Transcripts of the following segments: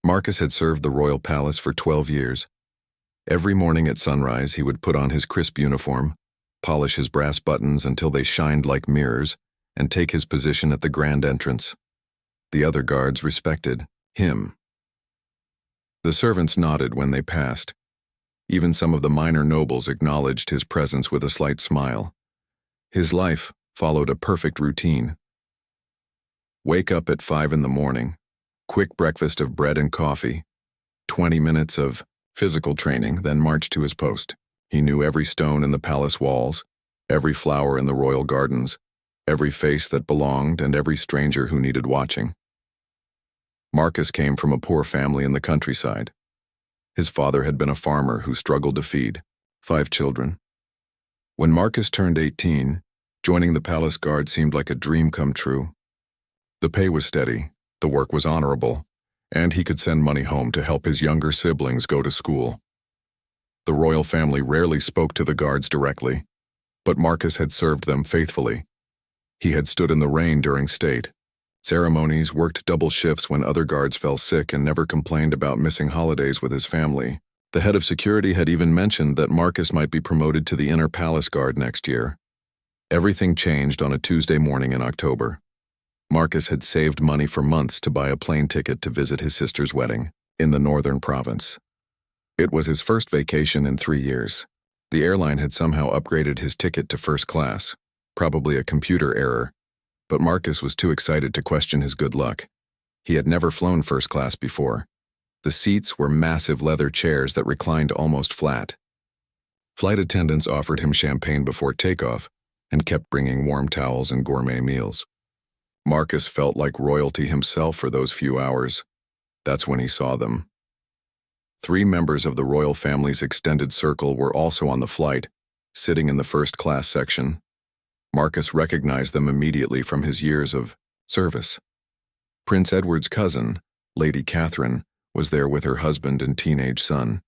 Marcus had served the royal palace for 12 years. Every morning at sunrise, he would put on his crisp uniform, polish his brass buttons until they shined like mirrors, and take his position at the grand entrance. The other guards respected him. The servants nodded when they passed. Even some of the minor nobles acknowledged his presence with a slight smile. His life followed a perfect routine. Wake up at 5 in the morning, quick breakfast of bread and coffee, 20 minutes of physical training, then march to his post. He knew every stone in the palace walls, every flower in the royal gardens, every face that belonged, and every stranger who needed watching. Marcus came from a poor family in the countryside. His father had been a farmer who struggled to feed 5 children. When Marcus turned 18, joining the palace guard seemed like a dream come true. The pay was steady, the work was honorable, and he could send money home to help his younger siblings go to school. The royal family rarely spoke to the guards directly, but Marcus had served them faithfully. He had stood in the rain during state ceremonies, worked double shifts when other guards fell sick, and never complained about missing holidays with his family. The head of security had even mentioned that Marcus might be promoted to the inner palace guard next year. Everything changed on a Tuesday morning in October. Marcus had saved money for months to buy a plane ticket to visit his sister's wedding in the northern province. It was his first vacation in 3 years. The airline had somehow upgraded his ticket to first class, probably a computer error, but Marcus was too excited to question his good luck. He had never flown first class before. The seats were massive leather chairs that reclined almost flat. Flight attendants offered him champagne before takeoff and kept bringing warm towels and gourmet meals. Marcus felt like royalty himself for those few hours. That's when he saw them. 3 members of the royal family's extended circle were also on the flight, sitting in the first-class section. Marcus recognized them immediately from his years of service. Prince Edward's cousin, Lady Catherine, was there with her husband and teenage son.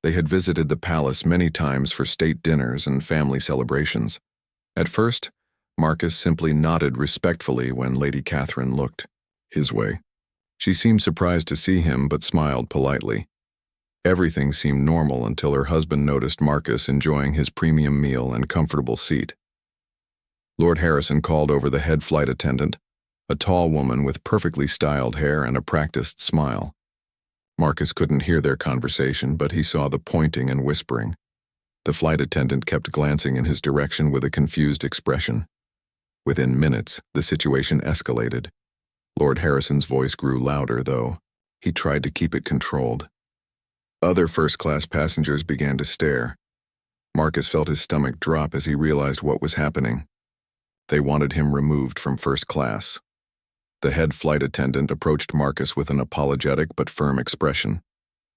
They had visited the palace many times for state dinners and family celebrations. At first, Marcus simply nodded respectfully when Lady Catherine looked his way. She seemed surprised to see him but smiled politely. Everything seemed normal until her husband noticed Marcus enjoying his premium meal and comfortable seat. Lord Harrison called over the head flight attendant, a tall woman with perfectly styled hair and a practiced smile. Marcus couldn't hear their conversation, but he saw the pointing and whispering. The flight attendant kept glancing in his direction with a confused expression. Within minutes, the situation escalated. Lord Harrison's voice grew louder, though. He tried to keep it controlled. Other first-class passengers began to stare. Marcus felt his stomach drop as he realized what was happening. They wanted him removed from first class. The head flight attendant approached Marcus with an apologetic but firm expression.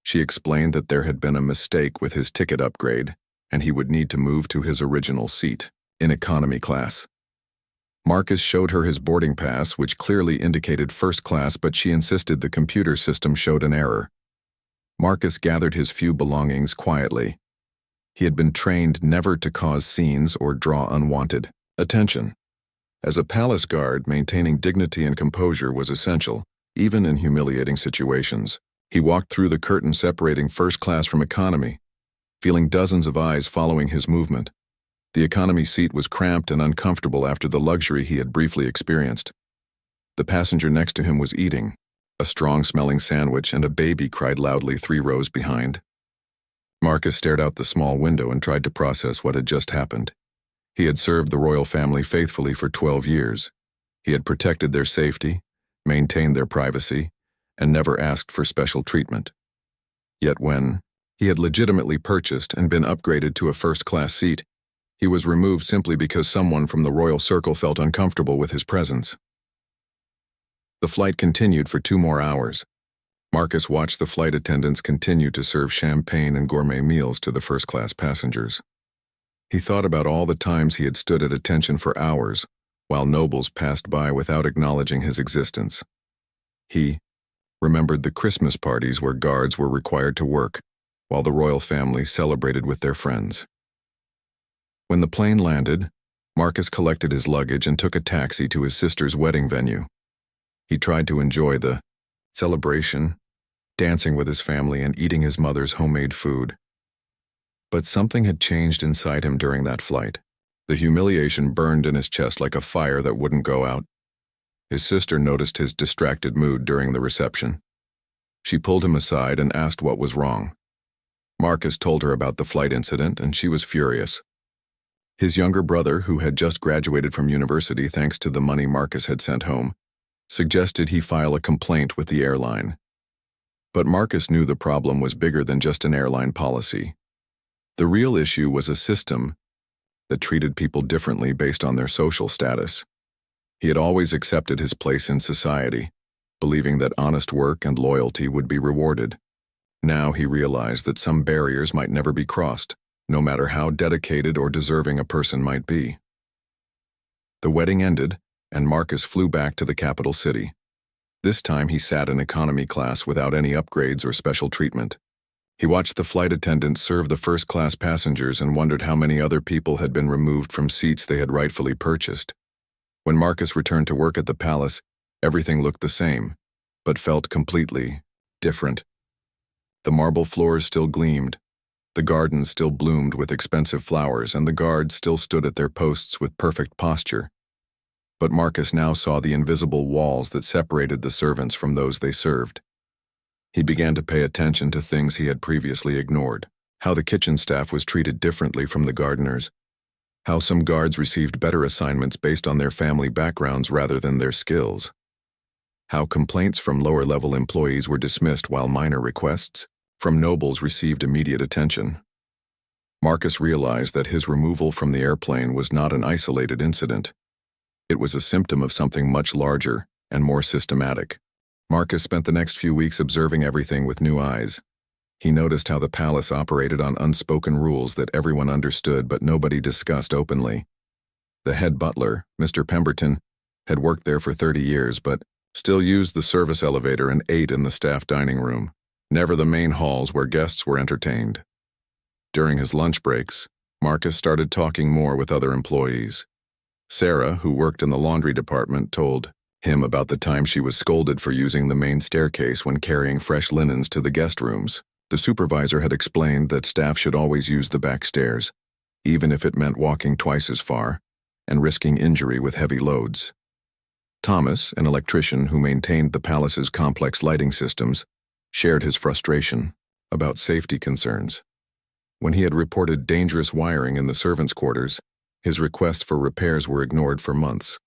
She explained that there had been a mistake with his ticket upgrade, and he would need to move to his original seat, in economy class. Marcus showed her his boarding pass, which clearly indicated first class, but she insisted the computer system showed an error. Marcus gathered his few belongings quietly. He had been trained never to cause scenes or draw unwanted attention. As a palace guard, maintaining dignity and composure was essential, even in humiliating situations. He walked through the curtain separating first class from economy, feeling dozens of eyes following his movement. The economy seat was cramped and uncomfortable after the luxury he had briefly experienced. The passenger next to him was eating. A strong-smelling sandwich and a baby cried loudly 3 rows behind. Marcus stared out the small window and tried to process what had just happened. He had served the royal family faithfully for 12 years. He had protected their safety, maintained their privacy, and never asked for special treatment. Yet when he had legitimately purchased and been upgraded to a first-class seat, he was removed simply because someone from the royal circle felt uncomfortable with his presence. The flight continued for 2 more hours. Marcus watched the flight attendants continue to serve champagne and gourmet meals to the first-class passengers. He thought about all the times he had stood at attention for hours, while nobles passed by without acknowledging his existence. He remembered the Christmas parties where guards were required to work, while the royal family celebrated with their friends. When the plane landed, Marcus collected his luggage and took a taxi to his sister's wedding venue. He tried to enjoy the celebration, dancing with his family and eating his mother's homemade food. But something had changed inside him during that flight. The humiliation burned in his chest like a fire that wouldn't go out. His sister noticed his distracted mood during the reception. She pulled him aside and asked what was wrong. Marcus told her about the flight incident, and she was furious. His younger brother, who had just graduated from university thanks to the money Marcus had sent home, suggested he file a complaint with the airline. But Marcus knew the problem was bigger than just an airline policy. The real issue was a system that treated people differently based on their social status. He had always accepted his place in society, believing that honest work and loyalty would be rewarded. Now he realized that some barriers might never be crossed, no matter how dedicated or deserving a person might be. The wedding ended, and Marcus flew back to the capital city. This time he sat in economy class without any upgrades or special treatment. He watched the flight attendants serve the first-class passengers and wondered how many other people had been removed from seats they had rightfully purchased. When Marcus returned to work at the palace, everything looked the same, but felt completely different. The marble floors still gleamed, the gardens still bloomed with expensive flowers, and the guards still stood at their posts with perfect posture. But Marcus now saw the invisible walls that separated the servants from those they served. He began to pay attention to things he had previously ignored: how the kitchen staff was treated differently from the gardeners, how some guards received better assignments based on their family backgrounds rather than their skills, how complaints from lower-level employees were dismissed while minor requests from nobles received immediate attention. Marcus realized that his removal from the airplane was not an isolated incident. It was a symptom of something much larger and more systematic. Marcus spent the next few weeks observing everything with new eyes. He noticed how the palace operated on unspoken rules that everyone understood but nobody discussed openly. The head butler, Mr. Pemberton, had worked there for 30 years but still used the service elevator and ate in the staff dining room, never the main halls where guests were entertained. During his lunch breaks, Marcus started talking more with other employees. Sarah, who worked in the laundry department, told him about the time she was scolded for using the main staircase when carrying fresh linens to the guest rooms. The supervisor had explained that staff should always use the back stairs, even if it meant walking twice as far and risking injury with heavy loads. Thomas, an electrician who maintained the palace's complex lighting systems, shared his frustration about safety concerns. When he had reported dangerous wiring in the servants' quarters, his requests for repairs were ignored for months.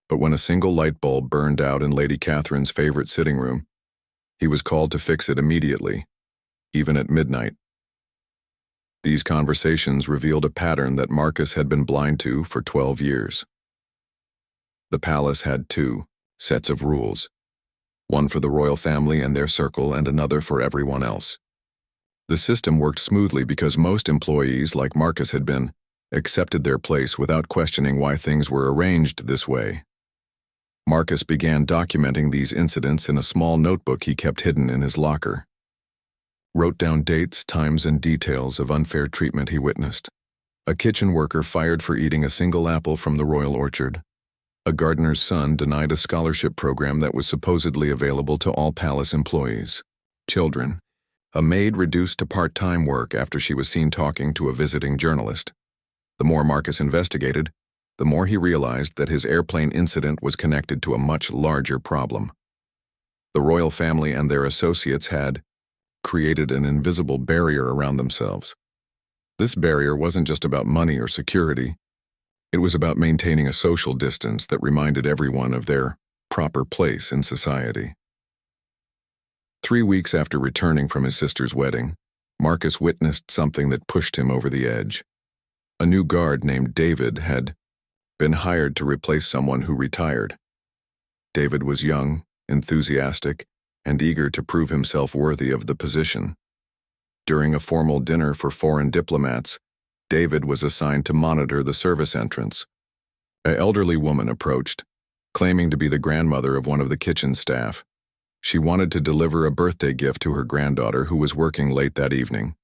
But when a single light bulb burned out in Lady Catherine's favorite sitting room, he was called to fix it immediately, even at midnight. These conversations revealed a pattern that Marcus had been blind to for 12 years. The palace had two sets of rules, one for the royal family and their circle and another for everyone else. The system worked smoothly because most employees, like Marcus had been, accepted their place without questioning why things were arranged this way. Marcus began documenting these incidents in a small notebook he kept hidden in his locker. Wrote down dates, times, and details of unfair treatment he witnessed. A kitchen worker fired for eating a single apple from the royal orchard. A gardener's son denied a scholarship program that was supposedly available to all palace employees. Children. A maid reduced to part-time work after she was seen talking to a visiting journalist. The more Marcus investigated, the more he realized that his airplane incident was connected to a much larger problem. The royal family and their associates had created an invisible barrier around themselves. This barrier wasn't just about money or security. It was about maintaining a social distance that reminded everyone of their proper place in society. 3 weeks after returning from his sister's wedding, Marcus witnessed something that pushed him over the edge. A new guard named David had been hired to replace someone who retired. David was young, enthusiastic, and eager to prove himself worthy of the position. During a formal dinner for foreign diplomats, David was assigned to monitor the service entrance. An elderly woman approached, claiming to be the grandmother of one of the kitchen staff. She wanted to deliver a birthday gift to her granddaughter who was working late that evening.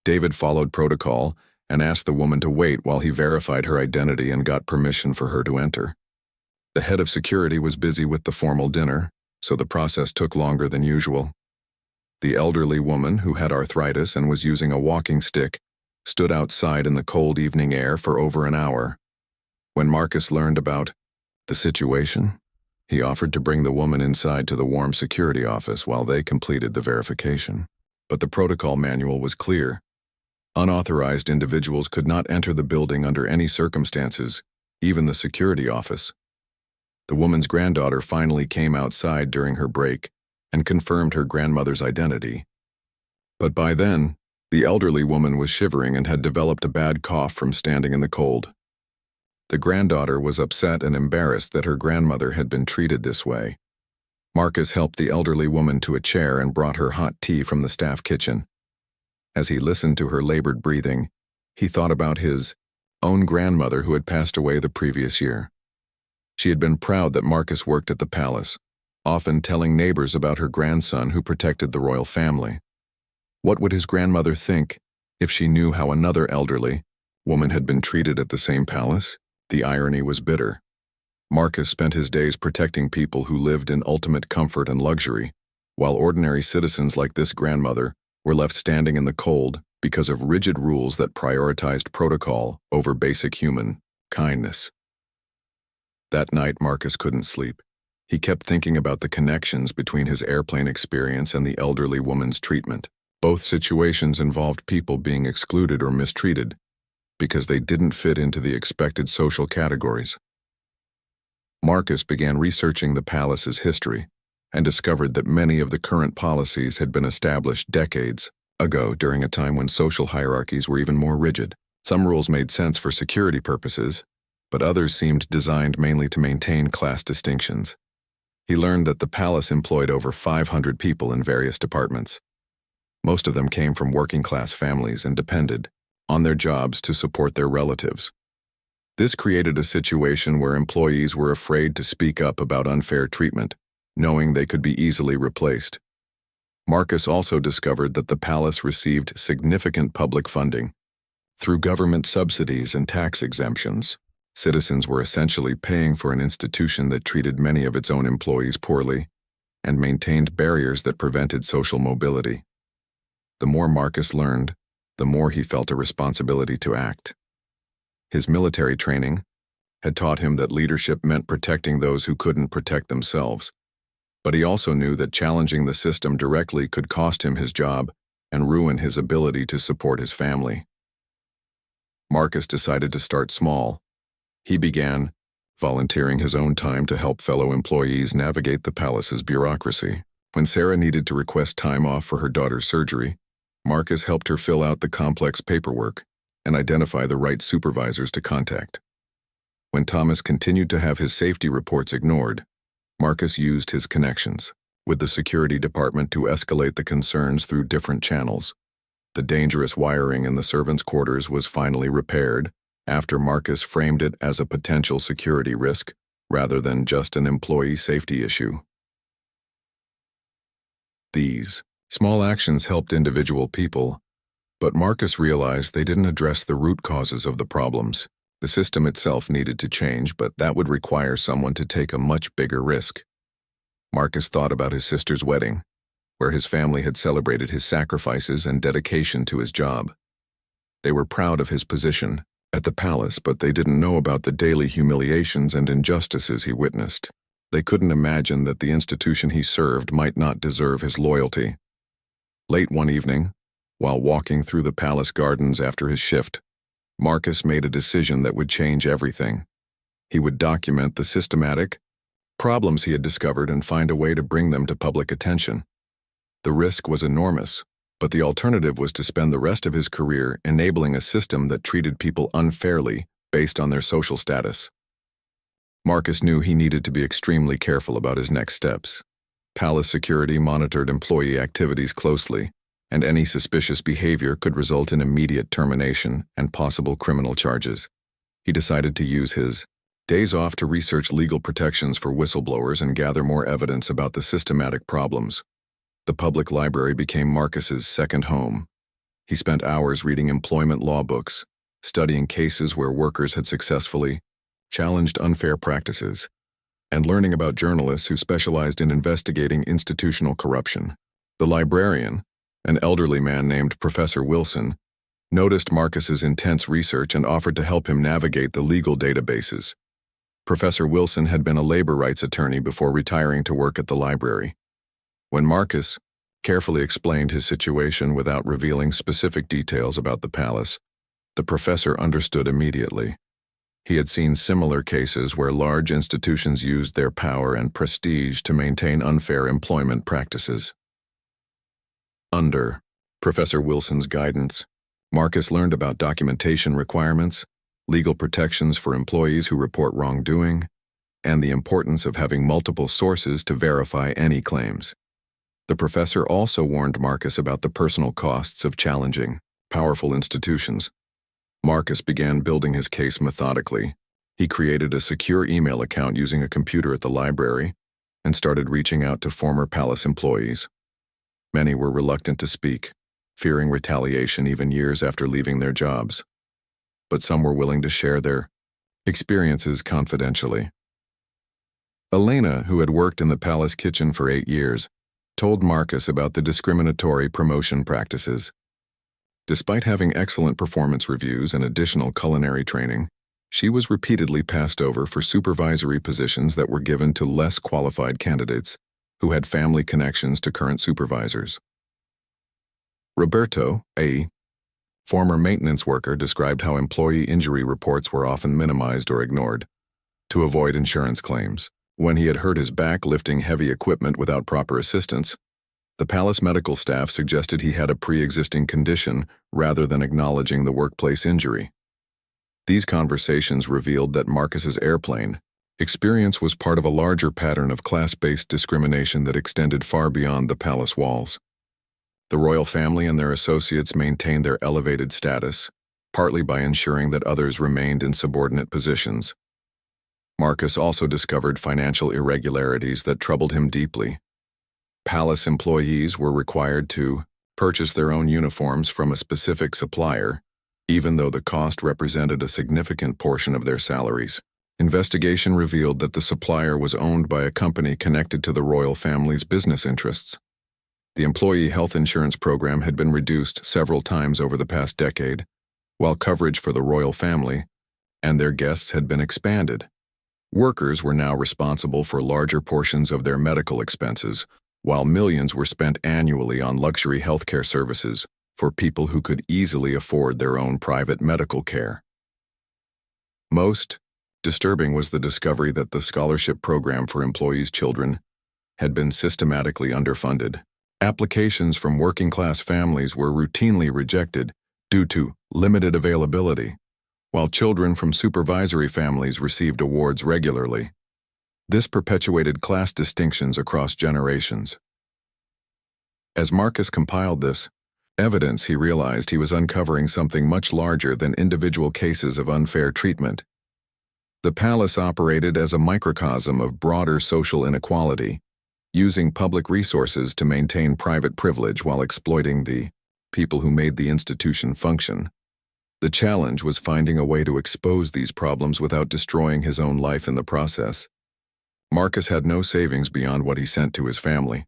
David followed protocol and asked the woman to wait while he verified her identity and got permission for her to enter. The head of security was busy with the formal dinner, so the process took longer than usual. The elderly woman, who had arthritis and was using a walking stick, stood outside in the cold evening air for over an hour. When Marcus learned about the situation, he offered to bring the woman inside to the warm security office while they completed the verification. But the protocol manual was clear. Unauthorized individuals could not enter the building under any circumstances, even the security office. The woman's granddaughter finally came outside during her break and confirmed her grandmother's identity. But by then, the elderly woman was shivering and had developed a bad cough from standing in the cold. The granddaughter was upset and embarrassed that her grandmother had been treated this way. Marcus helped the elderly woman to a chair and brought her hot tea from the staff kitchen. As he listened to her labored breathing, he thought about his own grandmother who had passed away the previous year. She had been proud that Marcus worked at the palace, often telling neighbors about her grandson who protected the royal family. What would his grandmother think if she knew how another elderly woman had been treated at the same palace? The irony was bitter. Marcus spent his days protecting people who lived in ultimate comfort and luxury, while ordinary citizens like this grandmother were left standing in the cold because of rigid rules that prioritized protocol over basic human kindness. That night, Marcus couldn't sleep. He kept thinking about the connections between his airplane experience and the elderly woman's treatment. Both situations involved people being excluded or mistreated because they didn't fit into the expected social categories. Marcus began researching the palace's history and discovered that many of the current policies had been established decades ago during a time when social hierarchies were even more rigid. Some rules made sense for security purposes, but others seemed designed mainly to maintain class distinctions. He learned that the palace employed over 500 people in various departments. Most of them came from working-class families and depended on their jobs to support their relatives. This created a situation where employees were afraid to speak up about unfair treatment, knowing they could be easily replaced. Marcus also discovered that the palace received significant public funding. Through government subsidies and tax exemptions, citizens were essentially paying for an institution that treated many of its own employees poorly and maintained barriers that prevented social mobility. The more Marcus learned, the more he felt a responsibility to act. His military training had taught him that leadership meant protecting those who couldn't protect themselves, but he also knew that challenging the system directly could cost him his job and ruin his ability to support his family. Marcus decided to start small. He began volunteering his own time to help fellow employees navigate the palace's bureaucracy. When Sarah needed to request time off for her daughter's surgery, Marcus helped her fill out the complex paperwork and identify the right supervisors to contact. When Thomas continued to have his safety reports ignored, Marcus used his connections with the security department to escalate the concerns through different channels. The dangerous wiring in the servants' quarters was finally repaired after Marcus framed it as a potential security risk rather than just an employee safety issue. These small actions helped individual people, but Marcus realized they didn't address the root causes of the problems. The system itself needed to change, but that would require someone to take a much bigger risk. Marcus thought about his sister's wedding, where his family had celebrated his sacrifices and dedication to his job. They were proud of his position at the palace, but they didn't know about the daily humiliations and injustices he witnessed. They couldn't imagine that the institution he served might not deserve his loyalty. Late one evening, while walking through the palace gardens after his shift, Marcus made a decision that would change everything. He would document the systematic problems he had discovered and find a way to bring them to public attention. The risk was enormous, but the alternative was to spend the rest of his career enabling a system that treated people unfairly based on their social status. Marcus knew he needed to be extremely careful about his next steps. Palace security monitored employee activities closely, and any suspicious behavior could result in immediate termination and possible criminal charges. He decided to use his days off to research legal protections for whistleblowers and gather more evidence about the systematic problems. The public library became Marcus's second home. He spent hours reading employment law books, studying cases where workers had successfully challenged unfair practices, and learning about journalists who specialized in investigating institutional corruption. The librarian, an elderly man named Professor Wilson, noticed Marcus's intense research and offered to help him navigate the legal databases. Professor Wilson had been a labor rights attorney before retiring to work at the library. When Marcus carefully explained his situation without revealing specific details about the palace, the professor understood immediately. He had seen similar cases where large institutions used their power and prestige to maintain unfair employment practices. Under Professor Wilson's guidance, Marcus learned about documentation requirements, legal protections for employees who report wrongdoing, and the importance of having multiple sources to verify any claims. The professor also warned Marcus about the personal costs of challenging powerful institutions. Marcus began building his case methodically. He created a secure email account using a computer at the library and started reaching out to former palace employees. Many were reluctant to speak, fearing retaliation even years after leaving their jobs. But some were willing to share their experiences confidentially. Elena, who had worked in the palace kitchen for 8 years, told Marcus about the discriminatory promotion practices. Despite having excellent performance reviews and additional culinary training, she was repeatedly passed over for supervisory positions that were given to less qualified candidates who had family connections to current supervisors. Roberto, a former maintenance worker, described how employee injury reports were often minimized or ignored to avoid insurance claims. When he had hurt his back lifting heavy equipment without proper assistance, the palace medical staff suggested he had a pre-existing condition rather than acknowledging the workplace injury. These conversations revealed that Marcus's airplane experience was part of a larger pattern of class-based discrimination that extended far beyond the palace walls. The royal family and their associates maintained their elevated status, partly by ensuring that others remained in subordinate positions. Marcus also discovered financial irregularities that troubled him deeply. Palace employees were required to purchase their own uniforms from a specific supplier, even though the cost represented a significant portion of their salaries. Investigation revealed that the supplier was owned by a company connected to the royal family's business interests. The employee health insurance program had been reduced several times over the past decade, while coverage for the royal family and their guests had been expanded. Workers were now responsible for larger portions of their medical expenses, while millions were spent annually on luxury healthcare services for people who could easily afford their own private medical care. Most disturbing was the discovery that the scholarship program for employees' children had been systematically underfunded. Applications from working-class families were routinely rejected due to limited availability, while children from supervisory families received awards regularly. This perpetuated class distinctions across generations. As Marcus compiled this evidence, he realized he was uncovering something much larger than individual cases of unfair treatment. The palace operated as a microcosm of broader social inequality, using public resources to maintain private privilege while exploiting the people who made the institution function. The challenge was finding a way to expose these problems without destroying his own life in the process. Marcus had no savings beyond what he sent to his family.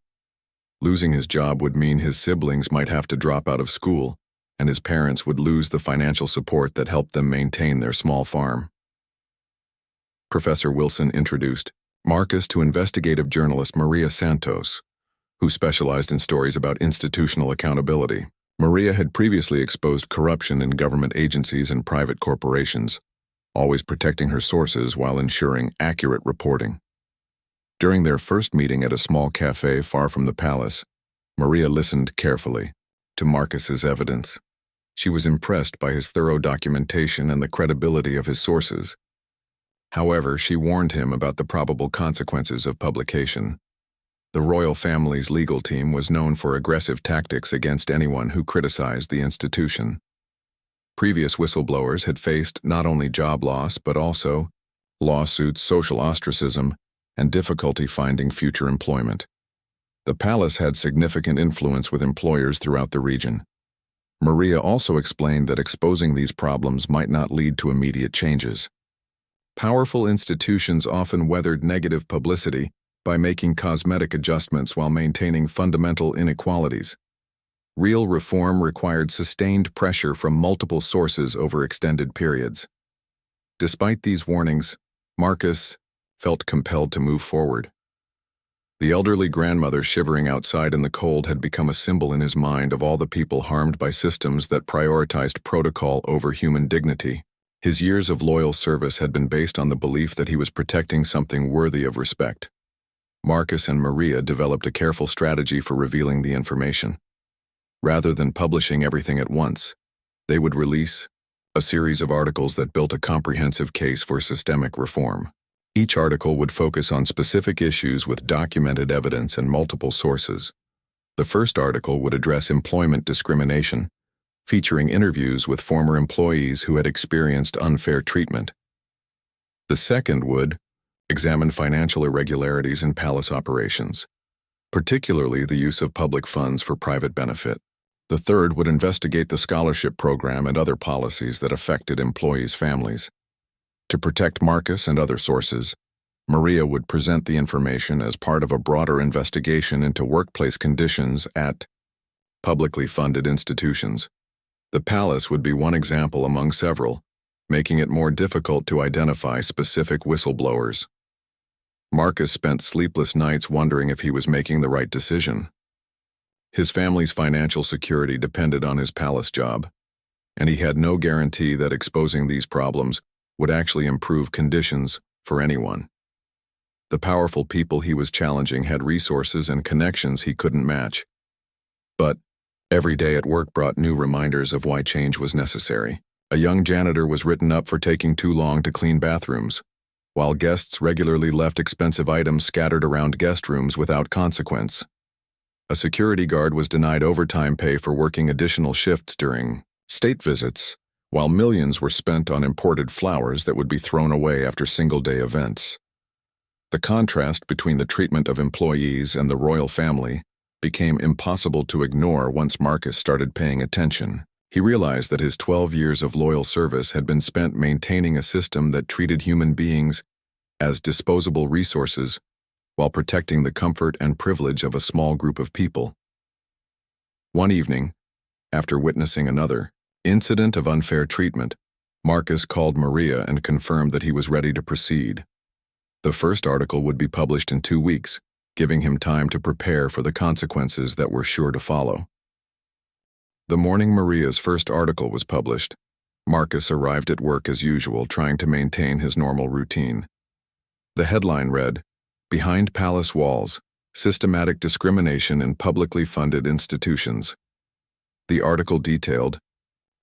Losing his job would mean his siblings might have to drop out of school, and his parents would lose the financial support that helped them maintain their small farm. Professor Wilson introduced Marcus to investigative journalist Maria Santos, who specialized in stories about institutional accountability. Maria had previously exposed corruption in government agencies and private corporations, always protecting her sources while ensuring accurate reporting. During their first meeting at a small cafe far from the palace, Maria listened carefully to Marcus's evidence. She was impressed by his thorough documentation and the credibility of his sources. However, she warned him about the probable consequences of publication. The royal family's legal team was known for aggressive tactics against anyone who criticized the institution. Previous whistleblowers had faced not only job loss but also lawsuits, social ostracism, and difficulty finding future employment. The palace had significant influence with employers throughout the region. Maria also explained that exposing these problems might not lead to immediate changes. Powerful institutions often weathered negative publicity by making cosmetic adjustments while maintaining fundamental inequalities. Real reform required sustained pressure from multiple sources over extended periods. Despite these warnings, Marcus felt compelled to move forward. The elderly grandmother shivering outside in the cold had become a symbol in his mind of all the people harmed by systems that prioritized protocol over human dignity. His years of loyal service had been based on the belief that he was protecting something worthy of respect. Marcus and Maria developed a careful strategy for revealing the information. Rather than publishing everything at once, they would release a series of articles that built a comprehensive case for systemic reform. Each article would focus on specific issues with documented evidence and multiple sources. The first article would address employment discrimination, featuring interviews with former employees who had experienced unfair treatment. The second would examine financial irregularities in palace operations, particularly the use of public funds for private benefit. The third would investigate the scholarship program and other policies that affected employees' families. To protect Marcus and other sources, Maria would present the information as part of a broader investigation into workplace conditions at publicly funded institutions. The palace would be one example among several, making it more difficult to identify specific whistleblowers. Marcus spent sleepless nights wondering if he was making the right decision. His family's financial security depended on his palace job, and he had no guarantee that exposing these problems would actually improve conditions for anyone. The powerful people he was challenging had resources and connections he couldn't match. But every day at work brought new reminders of why change was necessary. A young janitor was written up for taking too long to clean bathrooms, while guests regularly left expensive items scattered around guest rooms without consequence. A security guard was denied overtime pay for working additional shifts during state visits, while millions were spent on imported flowers that would be thrown away after single-day events. The contrast between the treatment of employees and the royal family became impossible to ignore once Marcus started paying attention. He realized that his 12 years of loyal service had been spent maintaining a system that treated human beings as disposable resources while protecting the comfort and privilege of a small group of people. One evening, after witnessing another incident of unfair treatment, Marcus called Maria and confirmed that he was ready to proceed. The first article would be published in 2 weeks, giving him time to prepare for the consequences that were sure to follow. The morning Maria's first article was published, Marcus arrived at work as usual, trying to maintain his normal routine. The headline read, "Behind Palace Walls, Systematic Discrimination in Publicly Funded Institutions." The article detailed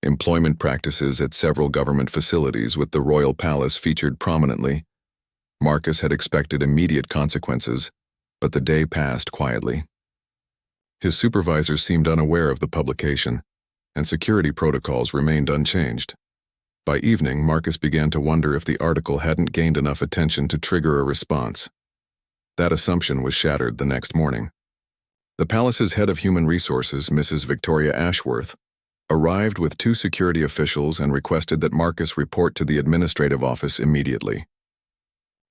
employment practices at several government facilities with the royal palace featured prominently. Marcus had expected immediate consequences, but the day passed quietly. His supervisors seemed unaware of the publication, and security protocols remained unchanged. By evening, Marcus began to wonder if the article hadn't gained enough attention to trigger a response. That assumption was shattered the next morning. The palace's head of human resources, Mrs. Victoria Ashworth, arrived with 2 security officials and requested that Marcus report to the administrative office immediately.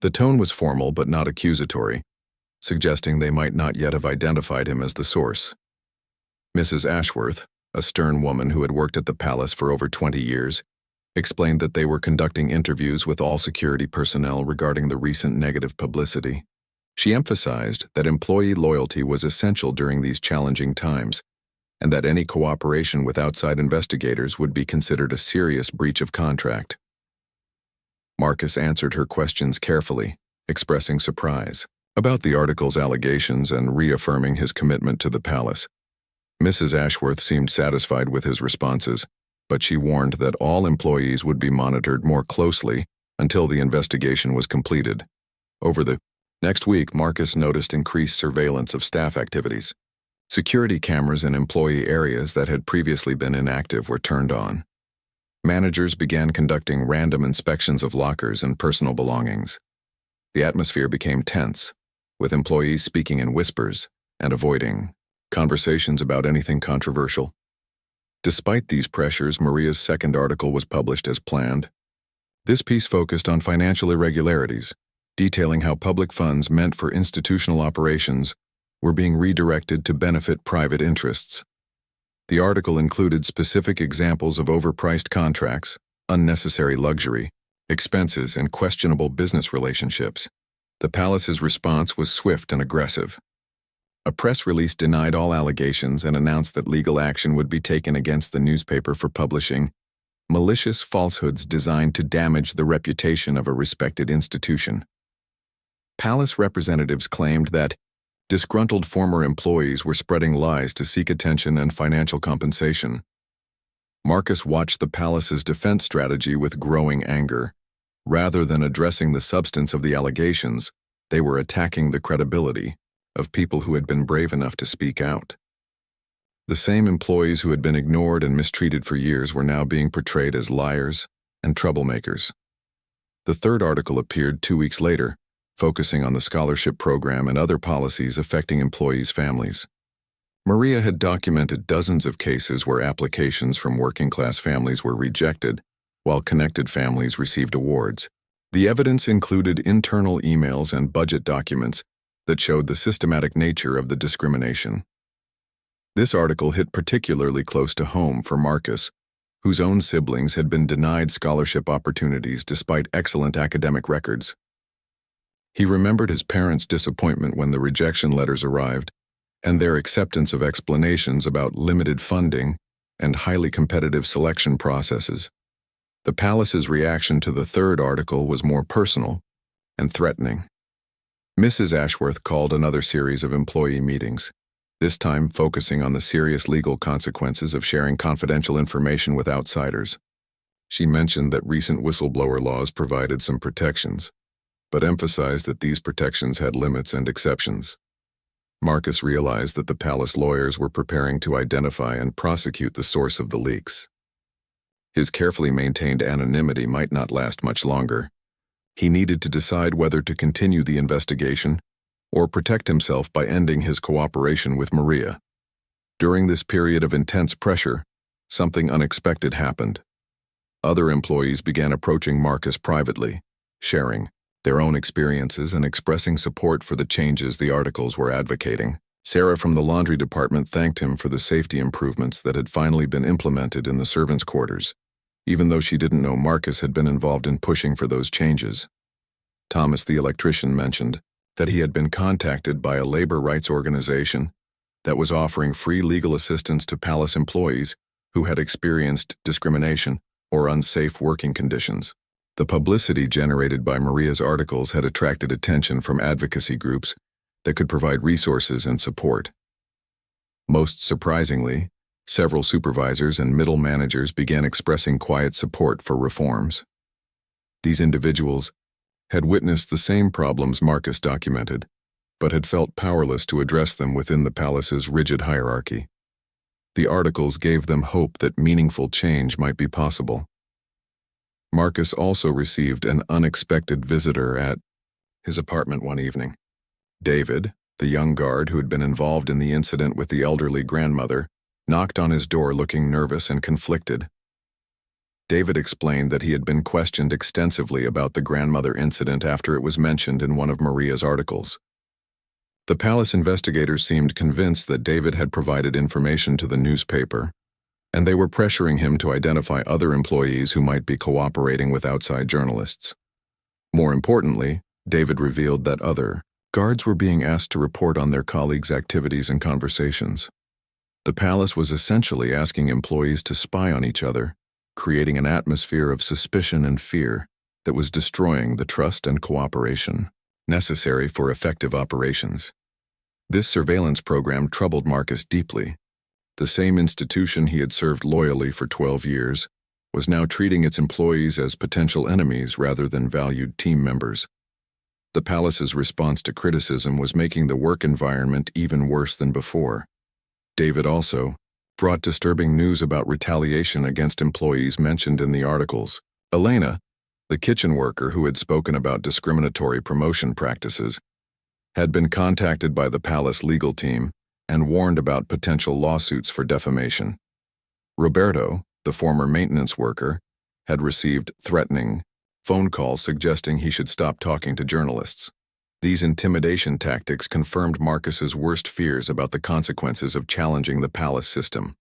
The tone was formal but not accusatory, suggesting they might not yet have identified him as the source. Mrs. Ashworth, a stern woman who had worked at the palace for over 20 years, explained that they were conducting interviews with all security personnel regarding the recent negative publicity. She emphasized that employee loyalty was essential during these challenging times, and that any cooperation with outside investigators would be considered a serious breach of contract. Marcus answered her questions carefully, expressing surprise about the article's allegations and reaffirming his commitment to the palace. Mrs. Ashworth seemed satisfied with his responses, but she warned that all employees would be monitored more closely until the investigation was completed. Over the next week, Marcus noticed increased surveillance of staff activities. Security cameras in employee areas that had previously been inactive were turned on. Managers began conducting random inspections of lockers and personal belongings. The atmosphere became tense, with employees speaking in whispers and avoiding conversations about anything controversial. Despite these pressures, Maria's second article was published as planned. This piece focused on financial irregularities, detailing how public funds meant for institutional operations were being redirected to benefit private interests. The article included specific examples of overpriced contracts, unnecessary luxury, expenses, and questionable business relationships. The palace's response was swift and aggressive. A press release denied all allegations and announced that legal action would be taken against the newspaper for publishing malicious falsehoods designed to damage the reputation of a respected institution. Palace representatives claimed that disgruntled former employees were spreading lies to seek attention and financial compensation. Marcus watched the palace's defense strategy with growing anger. Rather than addressing the substance of the allegations, they were attacking the credibility of people who had been brave enough to speak out. The same employees who had been ignored and mistreated for years were now being portrayed as liars and troublemakers. The third article appeared 2 weeks later, focusing on the scholarship program and other policies affecting employees' families. Maria had documented dozens of cases where applications from working-class families were rejected, while connected families received awards. The evidence included internal emails and budget documents that showed the systematic nature of the discrimination. This article hit particularly close to home for Marcus, whose own siblings had been denied scholarship opportunities despite excellent academic records. He remembered his parents' disappointment when the rejection letters arrived, and their acceptance of explanations about limited funding and highly competitive selection processes. The palace's reaction to the third article was more personal and threatening. Mrs. Ashworth called another series of employee meetings, this time focusing on the serious legal consequences of sharing confidential information with outsiders. She mentioned that recent whistleblower laws provided some protections, but emphasized that these protections had limits and exceptions. Marcus realized that the palace lawyers were preparing to identify and prosecute the source of the leaks. His carefully maintained anonymity might not last much longer. He needed to decide whether to continue the investigation or protect himself by ending his cooperation with Maria. During this period of intense pressure, something unexpected happened. Other employees began approaching Marcus privately, sharing their own experiences and expressing support for the changes the articles were advocating. Sarah from the laundry department thanked him for the safety improvements that had finally been implemented in the servants' quarters, even though she didn't know Marcus had been involved in pushing for those changes. Thomas the electrician mentioned that he had been contacted by a labor rights organization that was offering free legal assistance to palace employees who had experienced discrimination or unsafe working conditions. The publicity generated by Maria's articles had attracted attention from advocacy groups that could provide resources and support. Most surprisingly, several supervisors and middle managers began expressing quiet support for reforms. These individuals had witnessed the same problems Marcus documented, but had felt powerless to address them within the palace's rigid hierarchy. The articles gave them hope that meaningful change might be possible. Marcus also received an unexpected visitor at his apartment one evening. David, the young guard who had been involved in the incident with the elderly grandmother, knocked on his door looking nervous and conflicted. David explained that he had been questioned extensively about the grandmother incident after it was mentioned in one of Maria's articles. The palace investigators seemed convinced that David had provided information to the newspaper, and they were pressuring him to identify other employees who might be cooperating with outside journalists. More importantly, David revealed that other guards were being asked to report on their colleagues' activities and conversations. The palace was essentially asking employees to spy on each other, creating an atmosphere of suspicion and fear that was destroying the trust and cooperation necessary for effective operations. This surveillance program troubled Marcus deeply. The same institution he had served loyally for 12 years was now treating its employees as potential enemies rather than valued team members. The palace's response to criticism was making the work environment even worse than before. David also brought disturbing news about retaliation against employees mentioned in the articles. Elena, the kitchen worker who had spoken about discriminatory promotion practices, had been contacted by the palace legal team and warned about potential lawsuits for defamation. Roberto, the former maintenance worker, had received threatening phone calls suggesting he should stop talking to journalists. These intimidation tactics confirmed Marcus's worst fears about the consequences of challenging the palace system.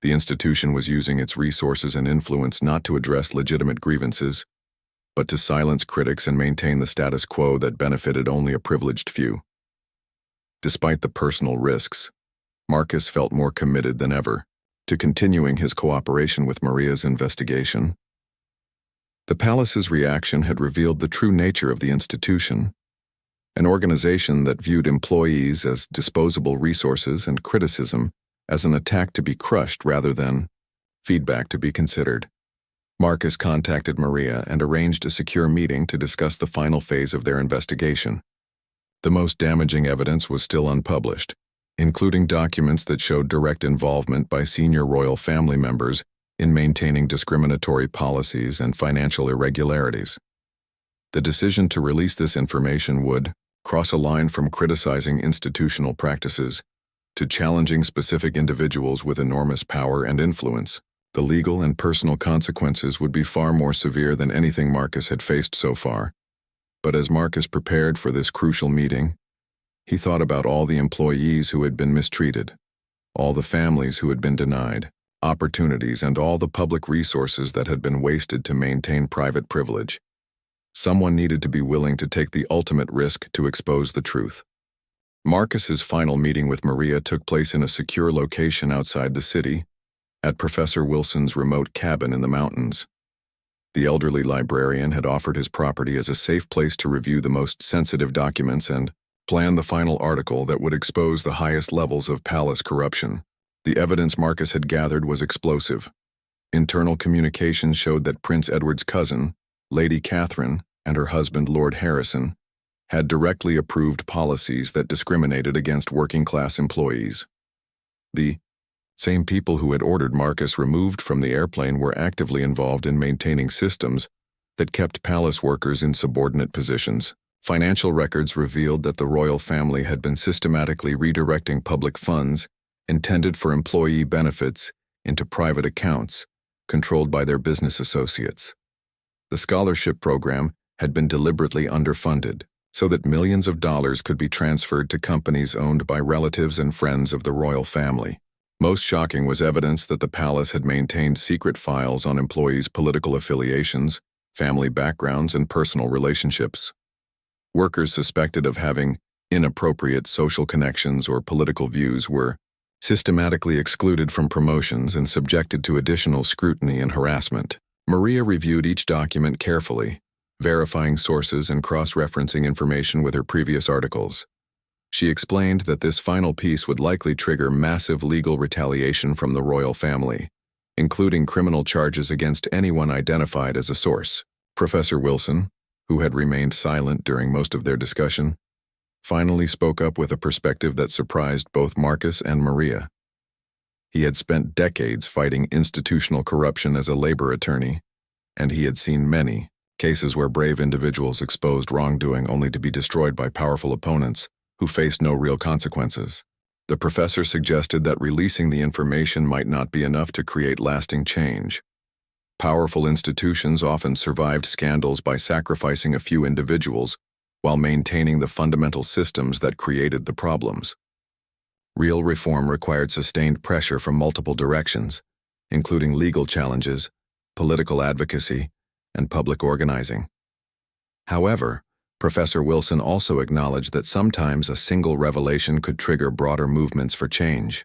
The institution was using its resources and influence not to address legitimate grievances, but to silence critics and maintain the status quo that benefited only a privileged few. Despite the personal risks, Marcus felt more committed than ever to continuing his cooperation with Maria's investigation. The palace's reaction had revealed the true nature of the institution, an organization that viewed employees as disposable resources and criticism as an attack to be crushed rather than feedback to be considered. Marcus contacted Maria and arranged a secure meeting to discuss the final phase of their investigation. The most damaging evidence was still unpublished, including documents that showed direct involvement by senior royal family members in maintaining discriminatory policies and financial irregularities. The decision to release this information would cross a line from criticizing institutional practices to challenging specific individuals with enormous power and influence. The legal and personal consequences would be far more severe than anything Marcus had faced so far. But as Marcus prepared for this crucial meeting, he thought about all the employees who had been mistreated, all the families who had been denied opportunities, and all the public resources that had been wasted to maintain private privilege. Someone needed to be willing to take the ultimate risk to expose the truth. Marcus's final meeting with Maria took place in a secure location outside the city, at Professor Wilson's remote cabin in the mountains. The elderly librarian had offered his property as a safe place to review the most sensitive documents and plan the final article that would expose the highest levels of palace corruption. The evidence Marcus had gathered was explosive. Internal communications showed that Prince Edward's cousin, Lady Catherine, and her husband, Lord Harrison, had directly approved policies that discriminated against working-class employees. The same people who had ordered Marcus removed from the airplane were actively involved in maintaining systems that kept palace workers in subordinate positions. Financial records revealed that the royal family had been systematically redirecting public funds intended for employee benefits into private accounts controlled by their business associates. The scholarship program had been deliberately underfunded so that millions of dollars could be transferred to companies owned by relatives and friends of the royal family. Most shocking was evidence that the palace had maintained secret files on employees' political affiliations, family backgrounds, and personal relationships. Workers suspected of having inappropriate social connections or political views were systematically excluded from promotions and subjected to additional scrutiny and harassment. Maria reviewed each document carefully, verifying sources and cross-referencing information with her previous articles. She explained that this final piece would likely trigger massive legal retaliation from the royal family, including criminal charges against anyone identified as a source. Professor Wilson, who had remained silent during most of their discussion, finally spoke up with a perspective that surprised both Marcus and Maria. He had spent decades fighting institutional corruption as a labor attorney, and he had seen many cases where brave individuals exposed wrongdoing only to be destroyed by powerful opponents who faced no real consequences. The professor suggested that releasing the information might not be enough to create lasting change. Powerful institutions often survived scandals by sacrificing a few individuals while maintaining the fundamental systems that created the problems. Real reform required sustained pressure from multiple directions, including legal challenges, political advocacy, and public organizing. However, Professor Wilson also acknowledged that sometimes a single revelation could trigger broader movements for change.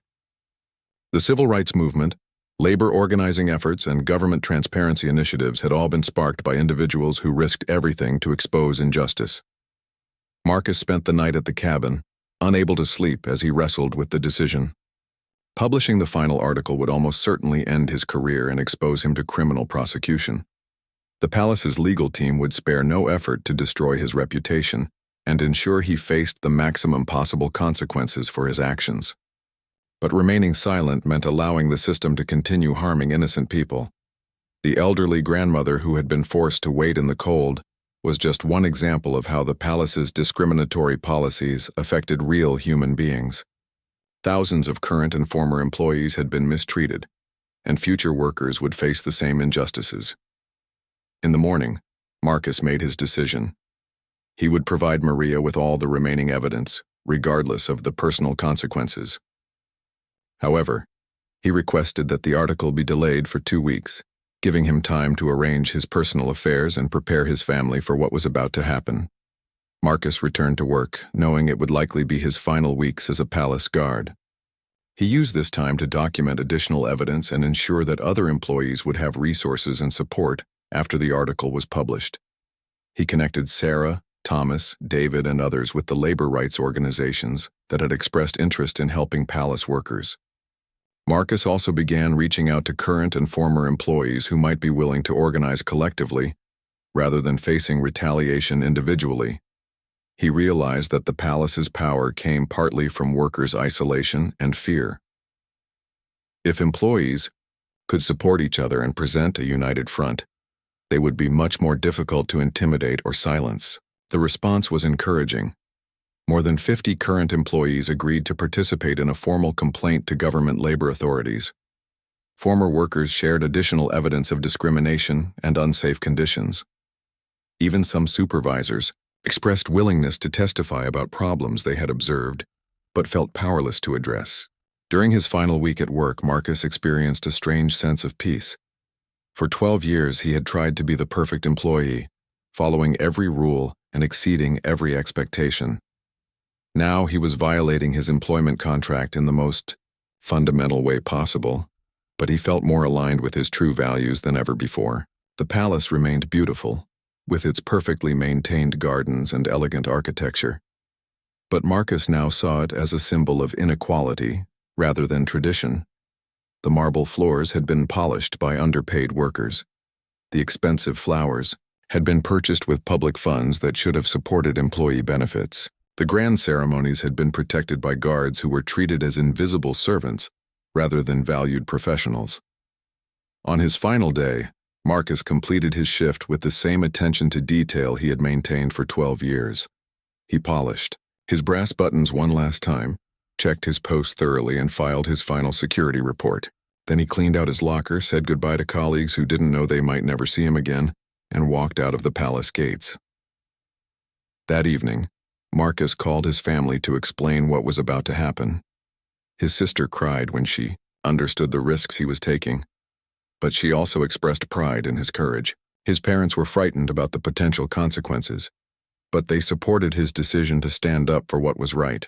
The civil rights movement, labor organizing efforts, and government transparency initiatives had all been sparked by individuals who risked everything to expose injustice. Marcus spent the night at the cabin, unable to sleep as he wrestled with the decision. Publishing the final article would almost certainly end his career and expose him to criminal prosecution. The palace's legal team would spare no effort to destroy his reputation and ensure he faced the maximum possible consequences for his actions. But remaining silent meant allowing the system to continue harming innocent people. The elderly grandmother who had been forced to wait in the cold was just one example of how the palace's discriminatory policies affected real human beings. Thousands of current and former employees had been mistreated, and future workers would face the same injustices. In the morning, Marcus made his decision. He would provide Maria with all the remaining evidence, regardless of the personal consequences. However, he requested that the article be delayed for 2 weeks, giving him time to arrange his personal affairs and prepare his family for what was about to happen. Marcus returned to work, knowing it would likely be his final weeks as a palace guard. He used this time to document additional evidence and ensure that other employees would have resources and support after the article was published. He connected Sarah, Thomas, David, and others with the labor rights organizations that had expressed interest in helping palace workers. Marcus also began reaching out to current and former employees who might be willing to organize collectively rather than facing retaliation individually. He realized that the palace's power came partly from workers' isolation and fear. If employees could support each other and present a united front, they would be much more difficult to intimidate or silence. The response was encouraging. More than 50 current employees agreed to participate in a formal complaint to government labor authorities. Former workers shared additional evidence of discrimination and unsafe conditions. Even some supervisors expressed willingness to testify about problems they had observed, but felt powerless to address. During his final week at work, Marcus experienced a strange sense of peace. For 12 years, he had tried to be the perfect employee, following every rule and exceeding every expectation. Now he was violating his employment contract in the most fundamental way possible, but he felt more aligned with his true values than ever before. The palace remained beautiful, with its perfectly maintained gardens and elegant architecture. But Marcus now saw it as a symbol of inequality rather than tradition. The marble floors had been polished by underpaid workers. The expensive flowers had been purchased with public funds that should have supported employee benefits. The grand ceremonies had been protected by guards who were treated as invisible servants rather than valued professionals. On his final day, Marcus completed his shift with the same attention to detail he had maintained for 12 years. He polished his brass buttons one last time, checked his post thoroughly, and filed his final security report. Then he cleaned out his locker, said goodbye to colleagues who didn't know they might never see him again, and walked out of the palace gates. That evening, Marcus called his family to explain what was about to happen. His sister cried when she understood the risks he was taking, but she also expressed pride in his courage. His parents were frightened about the potential consequences, but they supported his decision to stand up for what was right.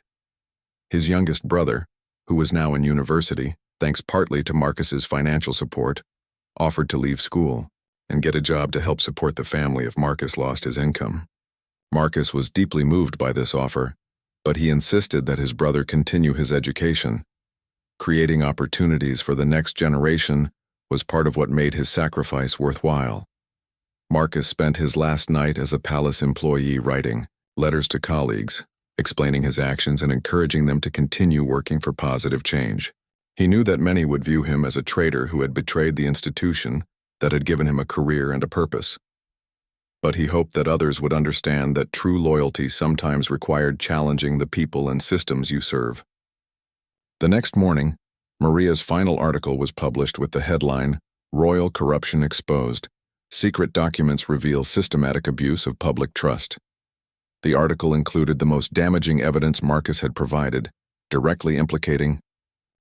His youngest brother, who was now in university, thanks partly to Marcus's financial support, offered to leave school and get a job to help support the family if Marcus lost his income. Marcus was deeply moved by this offer, but he insisted that his brother continue his education. Creating opportunities for the next generation was part of what made his sacrifice worthwhile. Marcus spent his last night as a palace employee writing letters to colleagues, explaining his actions and encouraging them to continue working for positive change. He knew that many would view him as a traitor who had betrayed the institution that had given him a career and a purpose. But he hoped that others would understand that true loyalty sometimes required challenging the people and systems you serve. The next morning, Maria's final article was published with the headline, "Royal Corruption Exposed. Secret Documents Reveal Systematic Abuse of Public Trust." The article included the most damaging evidence Marcus had provided, directly implicating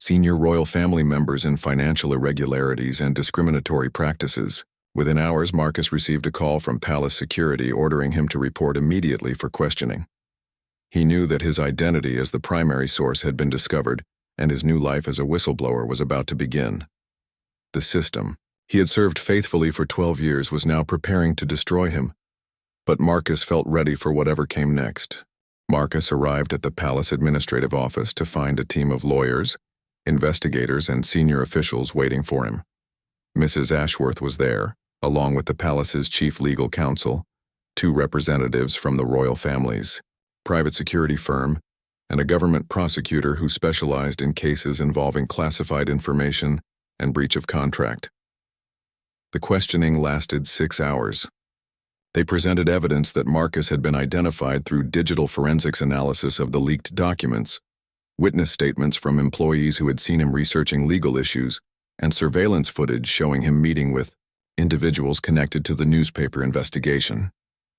senior royal family members in financial irregularities and discriminatory practices. Within hours, Marcus received a call from palace security ordering him to report immediately for questioning. He knew that his identity as the primary source had been discovered, and his new life as a whistleblower was about to begin. The system he had served faithfully for 12 years was now preparing to destroy him, but Marcus felt ready for whatever came next. Marcus arrived at the palace administrative office to find a team of lawyers, investigators, and senior officials waiting for him. Mrs. Ashworth was there, along with the palace's chief legal counsel, 2 representatives from the royal family's private security firm, and a government prosecutor who specialized in cases involving classified information and breach of contract. The questioning lasted 6 hours. They presented evidence that Marcus had been identified through digital forensics analysis of the leaked documents, witness statements from employees who had seen him researching legal issues, and surveillance footage showing him meeting with individuals connected to the newspaper investigation.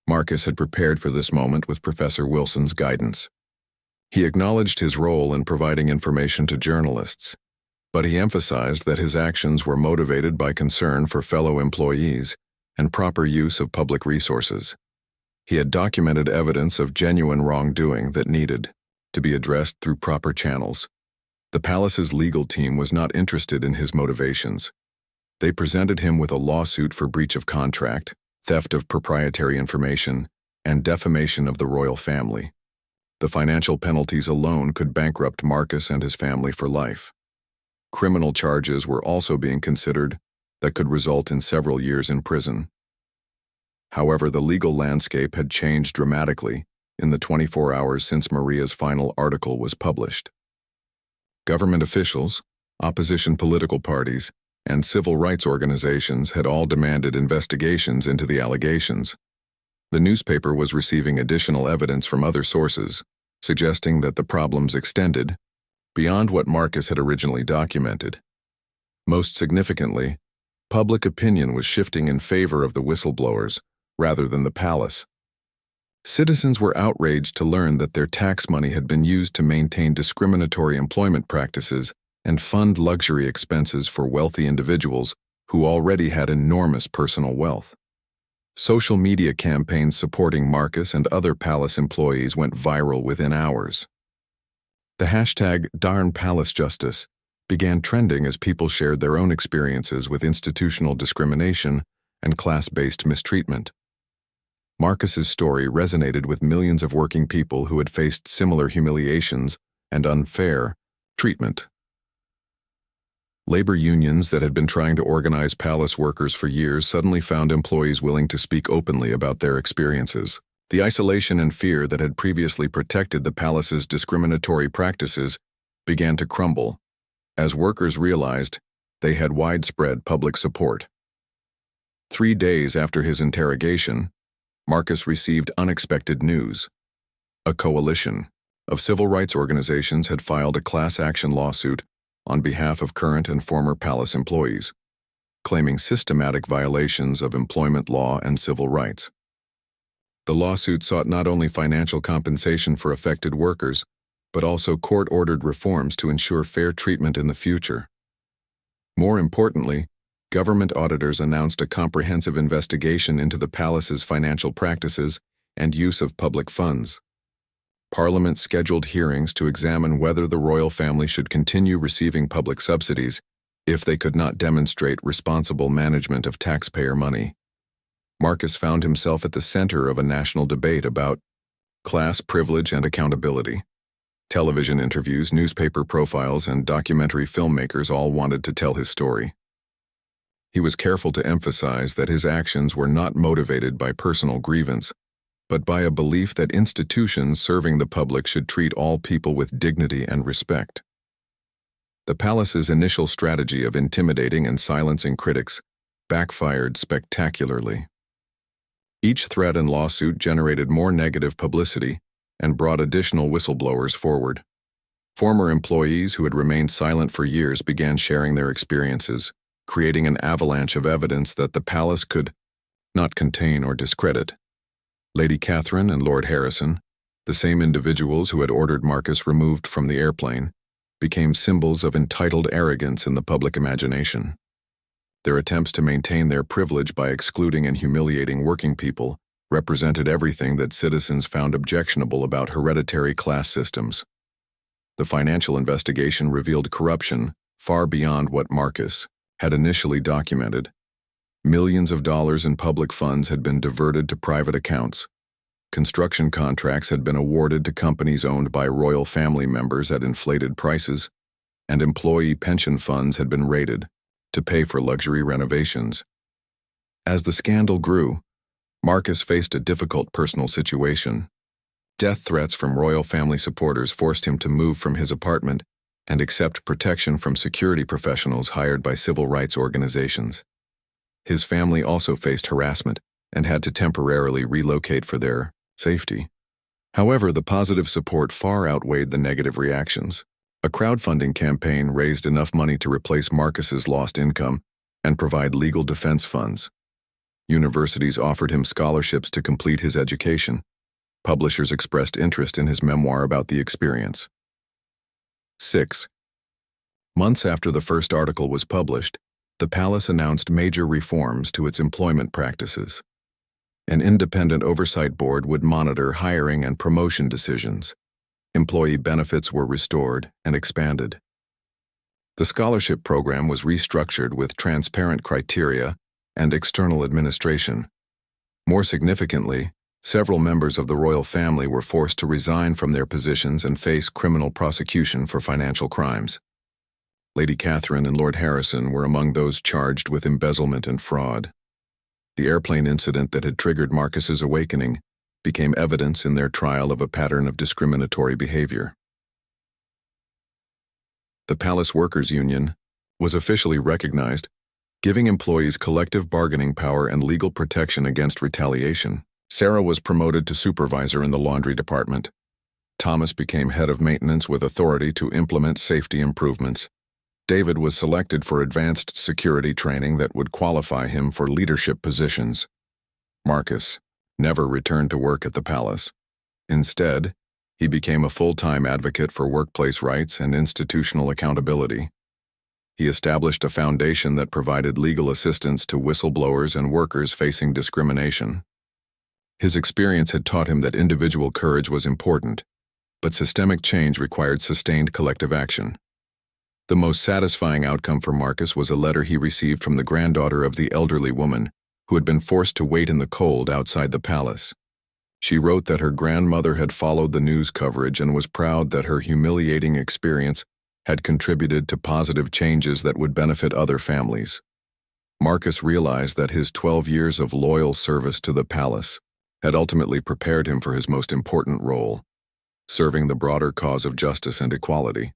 Marcus had prepared for this moment with Professor Wilson's guidance. He acknowledged his role in providing information to journalists, but he emphasized that his actions were motivated by concern for fellow employees and proper use of public resources. He had documented evidence of genuine wrongdoing that needed to be addressed through proper channels. The palace's legal team was not interested in his motivations. They presented him with a lawsuit for breach of contract, theft of proprietary information, and defamation of the royal family. The financial penalties alone could bankrupt Marcus and his family for life. Criminal charges were also being considered that could result in several years in prison. However, the legal landscape had changed dramatically in the 24 hours since Maria's final article was published. Government officials, opposition political parties, and civil rights organizations had all demanded investigations into the allegations. The newspaper was receiving additional evidence from other sources, suggesting that the problems extended beyond what Marcus had originally documented. Most significantly, public opinion was shifting in favor of the whistleblowers rather than the palace. Citizens were outraged to learn that their tax money had been used to maintain discriminatory employment practices and fund luxury expenses for wealthy individuals who already had enormous personal wealth. Social media campaigns supporting Marcus and other palace employees went viral within hours. The hashtag #DarnPalaceJustice began trending as people shared their own experiences with institutional discrimination and class-based mistreatment. Marcus's story resonated with millions of working people who had faced similar humiliations and unfair treatment. Labor unions that had been trying to organize palace workers for years suddenly found employees willing to speak openly about their experiences. The isolation and fear that had previously protected the palace's discriminatory practices began to crumble as workers realized they had widespread public support. 3 days after his interrogation, Marcus received unexpected news. A coalition of civil rights organizations had filed a class action lawsuit on behalf of current and former palace employees, claiming systematic violations of employment law and civil rights. The lawsuit sought not only financial compensation for affected workers, but also court-ordered reforms to ensure fair treatment in the future. More importantly, government auditors announced a comprehensive investigation into the palace's financial practices and use of public funds. Parliament scheduled hearings to examine whether the royal family should continue receiving public subsidies if they could not demonstrate responsible management of taxpayer money. Marcus found himself at the center of a national debate about class privilege and accountability. Television interviews, newspaper profiles, and documentary filmmakers all wanted to tell his story. He was careful to emphasize that his actions were not motivated by personal grievance, but by a belief that institutions serving the public should treat all people with dignity and respect. The palace's initial strategy of intimidating and silencing critics backfired spectacularly. Each threat and lawsuit generated more negative publicity and brought additional whistleblowers forward. Former employees who had remained silent for years began sharing their experiences, creating an avalanche of evidence that the palace could not contain or discredit. Lady Catherine and Lord Harrison, the same individuals who had ordered Marcus removed from the airplane, became symbols of entitled arrogance in the public imagination. Their attempts to maintain their privilege by excluding and humiliating working people represented everything that citizens found objectionable about hereditary class systems. The financial investigation revealed corruption far beyond what Marcus had initially documented. Millions of dollars in public funds had been diverted to private accounts. Construction contracts had been awarded to companies owned by royal family members at inflated prices, and employee pension funds had been raided to pay for luxury renovations. As the scandal grew, Marcus faced a difficult personal situation. Death threats from royal family supporters forced him to move from his apartment and accept protection from security professionals hired by civil rights organizations. His family also faced harassment and had to temporarily relocate for their safety. However, the positive support far outweighed the negative reactions. A crowdfunding campaign raised enough money to replace Marcus's lost income and provide legal defense funds. Universities offered him scholarships to complete his education. Publishers expressed interest in his memoir about the experience. 6. Months after the first article was published, the palace announced major reforms to its employment practices. An independent oversight board would monitor hiring and promotion decisions. Employee benefits were restored and expanded. The scholarship program was restructured with transparent criteria and external administration. More significantly, several members of the royal family were forced to resign from their positions and face criminal prosecution for financial crimes. Lady Catherine and Lord Harrison were among those charged with embezzlement and fraud. The airplane incident that had triggered Marcus's awakening became evidence in their trial of a pattern of discriminatory behavior. The Palace Workers' Union was officially recognized, giving employees collective bargaining power and legal protection against retaliation. Sarah was promoted to supervisor in the laundry department. Thomas became head of maintenance with authority to implement safety improvements. David was selected for advanced security training that would qualify him for leadership positions. Marcus never returned to work at the palace. Instead, he became a full-time advocate for workplace rights and institutional accountability. He established a foundation that provided legal assistance to whistleblowers and workers facing discrimination. His experience had taught him that individual courage was important, but systemic change required sustained collective action. The most satisfying outcome for Marcus was a letter he received from the granddaughter of the elderly woman who had been forced to wait in the cold outside the palace. She wrote that her grandmother had followed the news coverage and was proud that her humiliating experience had contributed to positive changes that would benefit other families. Marcus realized that his 12 years of loyal service to the palace had ultimately prepared him for his most important role, serving the broader cause of justice and equality.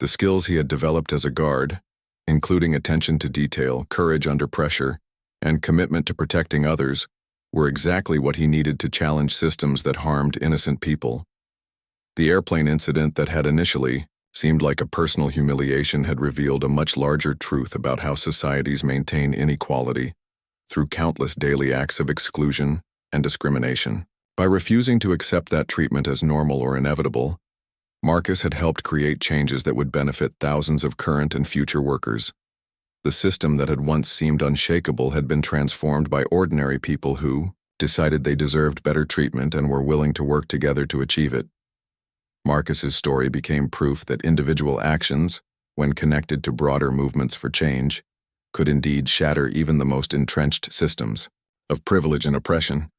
The skills he had developed as a guard, including attention to detail, courage under pressure, and commitment to protecting others, were exactly what he needed to challenge systems that harmed innocent people. The airplane incident that had initially seemed like a personal humiliation had revealed a much larger truth about how societies maintain inequality through countless daily acts of exclusion and discrimination. By refusing to accept that treatment as normal or inevitable, Marcus had helped create changes that would benefit thousands of current and future workers. The system that had once seemed unshakable had been transformed by ordinary people who decided they deserved better treatment and were willing to work together to achieve it. Marcus's story became proof that individual actions, when connected to broader movements for change, could indeed shatter even the most entrenched systems of privilege and oppression.